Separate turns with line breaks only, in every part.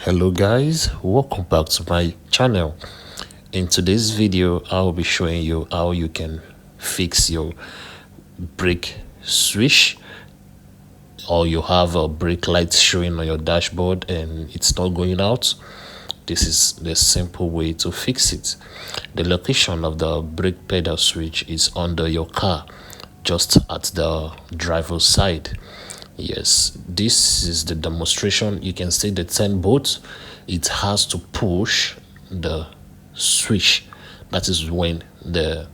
Hello guys, welcome back to my channel. In today's video I'll be showing you how you can fix your brake switch, or you have a brake light showing on your dashboard and it's not going out. This is the simple way to fix it. The location of the brake pedal switch is under your car, just at the driver's side. Yes, this is the demonstration. You can see the 10 volts. It has to push the switch. That is when the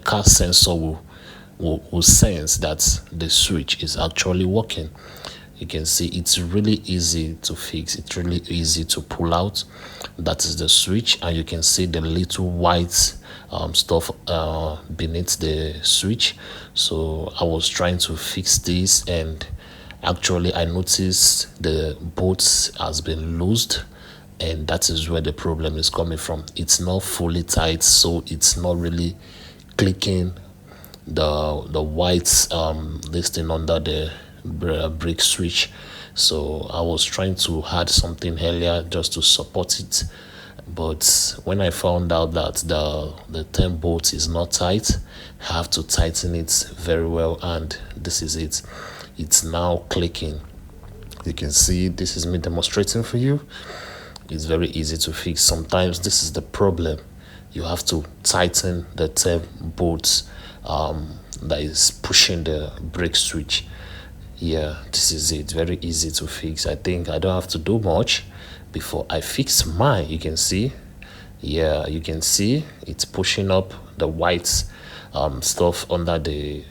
car sensor will sense that the switch is actually working. You can see it's really easy to fix. It's really easy to pull out. That is the switch, and you can see the little white stuff beneath the switch. So I was trying to fix this, and actually I noticed the bolts has been loosed, and that is where the problem is coming from. It's not fully tight, so it's not really clicking the white this thing under the brake switch. So I was trying to add something earlier just to support it, but when I found out that the 10 bolt is not tight, I have to tighten it very well, and this is it. It's now clicking. You can see this is me demonstrating for you. It's very easy to fix. Sometimes this is the problem. You have to tighten the 10 bolts that is pushing the brake switch. Yeah, this is it. Very easy to fix. I think I don't have to do much before I fix mine. You can see, yeah, you can see it's pushing up the white stuff under the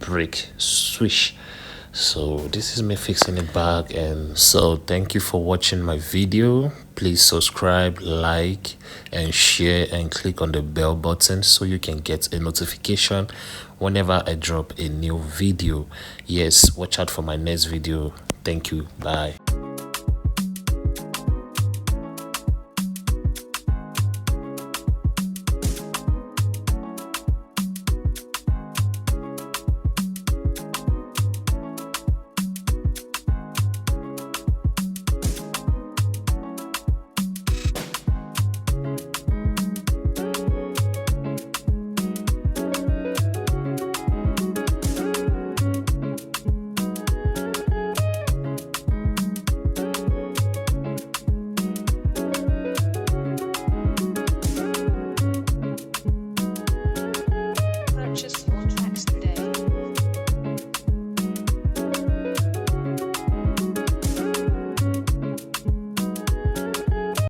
brake switch. So this is me fixing it back. And so thank you for watching my video. Please subscribe, like and share, and click on the bell button so you can get a notification whenever I drop a new video. Yes, watch out for my next video. Thank you. Bye.